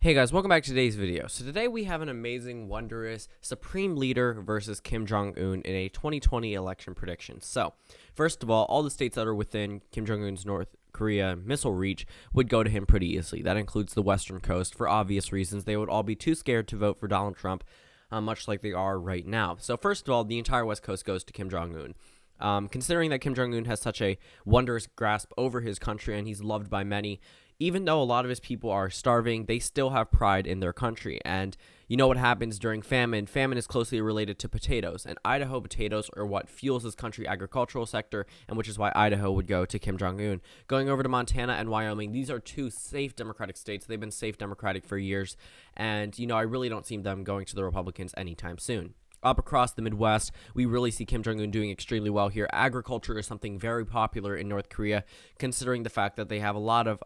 Hey guys, welcome back to today's video. So today we have an amazing, wondrous Supreme Leader versus Kim Jong-un in a 2020 election prediction. So, first of all the states that are within Kim Jong-un's North Korea missile reach would go to him pretty easily. That includes the western coast for obvious reasons. They would all be too scared to vote for Donald Trump, much like they are right now. So first of all, the entire west coast goes to Kim Jong-un. Considering that Kim Jong-un has such a wondrous grasp over his country and he's loved by many, even though a lot of his people are starving, they still have pride in their country. And you know what happens during famine? Famine is closely related to potatoes, and Idaho potatoes are what fuels his country agricultural sector, and which is why Idaho would go to Kim Jong-un. Going over to Montana and Wyoming, these are two safe Democratic states. They've been safe Democratic for years, and I really don't see them going to the Republicans anytime soon. Up across the Midwest, we really see Kim Jong-un doing extremely well here. Agriculture is something very popular in North Korea, considering the fact that they have a lot of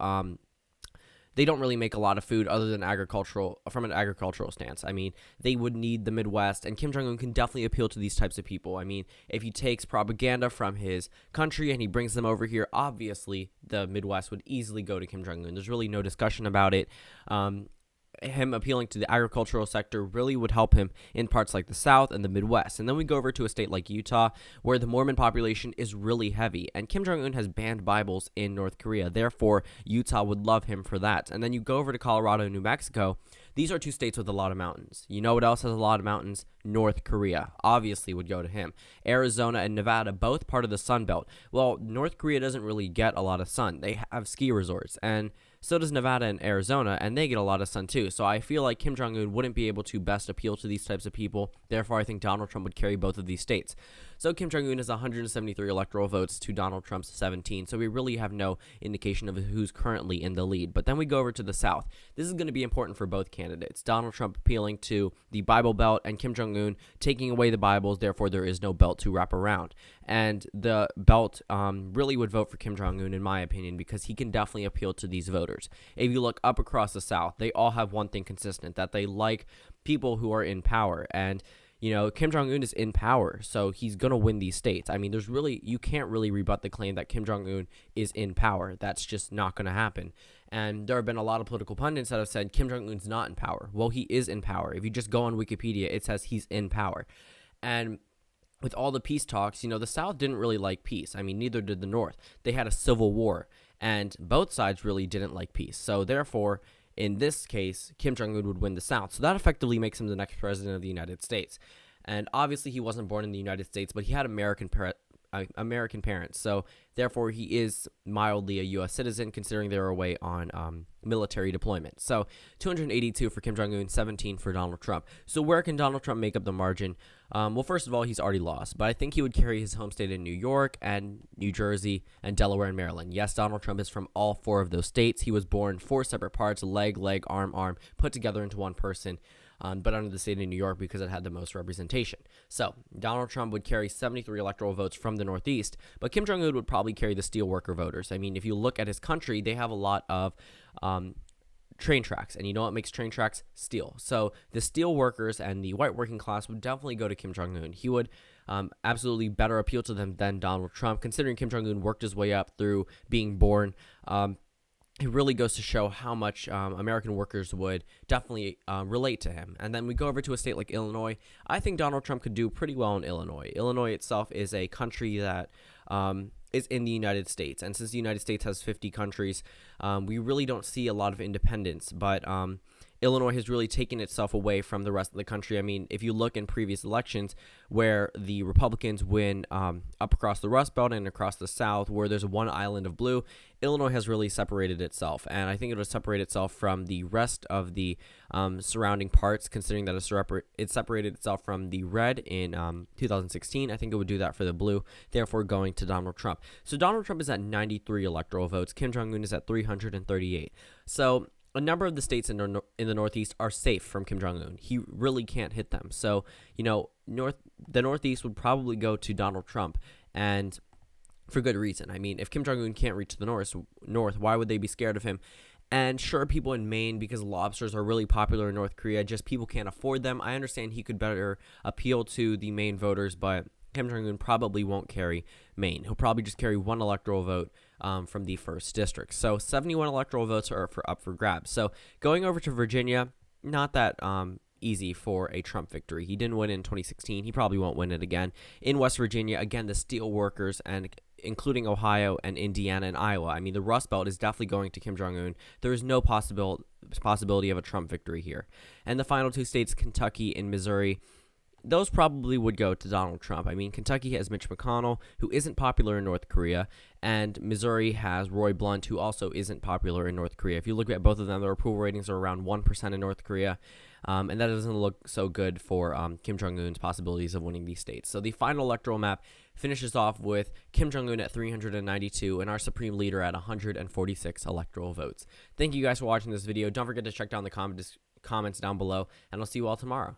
they don't really make a lot of food other than from an agricultural stance. I mean, they would need the Midwest, and Kim Jong-un can definitely appeal to these types of people. I mean, if he takes propaganda from his country and he brings them over here, obviously the Midwest would easily go to Kim Jong-un. There's really no discussion about it. Him appealing to the agricultural sector really would help him in parts like the South and the Midwest. And then we go over to a state like Utah, where the Mormon population is really heavy, and Kim Jong-un has banned Bibles in North Korea. Therefore, Utah would love him for that. And then you go over to Colorado and New Mexico. These are two states with a lot of mountains. You know what else has a lot of mountains? North Korea obviously would go to him. Arizona and Nevada, both part of the Sun Belt. Well, North Korea doesn't really get a lot of sun. They have ski resorts, and so does Nevada and Arizona, and they get a lot of sun too. So I feel like Kim Jong-un wouldn't be able to best appeal to these types of people. Therefore, I think Donald Trump would carry both of these states. So Kim Jong-un has 173 electoral votes to Donald Trump's 17. So we really have no indication of who's currently in the lead. But then we go over to the South. This is going to be important for both candidates. Donald Trump appealing to the Bible Belt, and Kim Jong-un taking away the Bibles. Therefore, there is no belt to wrap around. And the belt really would vote for Kim Jong-un, in my opinion, because he can definitely appeal to these voters. If you look up across the South, they all have one thing consistent, that they like people who are in power. And Kim Jong-un is in power, so he's going to win these states. I mean, you can't really rebut the claim that Kim Jong-un is in power. That's just not going to happen. And there have been a lot of political pundits that have said Kim Jong-un's not in power. Well, he is in power. If you just go on Wikipedia, it says he's in power. And with all the peace talks, the South didn't really like peace. I mean, neither did the North. They had a civil war, and both sides really didn't like peace. So therefore, in this case, Kim Jong-un would win the South. So that effectively makes him the next president of the United States. And obviously, he wasn't born in the United States, but he had American parents. So therefore, he is mildly a U.S. citizen, considering they were away on military deployment. So 282 for Kim Jong-un, 17 for Donald Trump. So where can Donald Trump make up the margin? Well, first of all, he's already lost, but I think he would carry his home state in New York and New Jersey and Delaware and Maryland. Yes, Donald Trump is from all four of those states. He was born four separate parts, leg, arm, put together into one person. But under the state of New York because it had the most representation. So Donald Trump would carry 73 electoral votes from the Northeast, but Kim Jong-un would probably carry the steelworker voters. I mean, if you look at his country, they have a lot of train tracks, and you know what makes train tracks? Steel. So the steel workers and the white working class would definitely go to Kim Jong-un. He would absolutely better appeal to them than Donald Trump, considering Kim Jong-un worked his way up through being born. It really goes to show how much American workers would definitely relate to him. And then we go over to a state like Illinois. I think Donald Trump could do pretty well in Illinois. Illinois itself is a country that is in the United States. And since the United States has 50 countries, we really don't see a lot of independence. But Illinois has really taken itself away from the rest of the country. I mean, if you look in previous elections where the Republicans win up across the Rust Belt and across the South, where there's one island of blue, Illinois has really separated itself. And I think it will separate itself from the rest of the surrounding parts, considering that it separated itself from the red in 2016. I think it would do that for the blue, therefore going to Donald Trump. So Donald Trump is at 93 electoral votes. Kim Jong-un is at 338. So a number of the states in the Northeast are safe from Kim Jong-un. He really can't hit them. So, the Northeast would probably go to Donald Trump, and for good reason. I mean, if Kim Jong-un can't reach the north, why would they be scared of him? And sure, people in Maine, because lobsters are really popular in North Korea, just people can't afford them. I understand he could better appeal to the Maine voters, but Kim Jong-un probably won't carry Maine. He'll probably just carry one electoral vote from the 1st district. So 71 electoral votes are up for grabs. So going over to Virginia, not that easy for a Trump victory. He didn't win in 2016. He probably won't win it again. In West Virginia, again, the steel workers, and including Ohio and Indiana and Iowa. I mean, the Rust Belt is definitely going to Kim Jong-un. There is no possibility of a Trump victory here. And the final 2 states, Kentucky and Missouri, those probably would go to Donald Trump. I mean, Kentucky has Mitch McConnell, who isn't popular in North Korea, and Missouri has Roy Blunt, who also isn't popular in North Korea. If you look at both of them, their approval ratings are around 1% in North Korea, and that doesn't look so good for Kim Jong-un's possibilities of winning these states. So the final electoral map finishes off with Kim Jong-un at 392 and our supreme leader at 146 electoral votes. Thank you guys for watching this video. Don't forget to check down the comments down below, and I'll see you all tomorrow.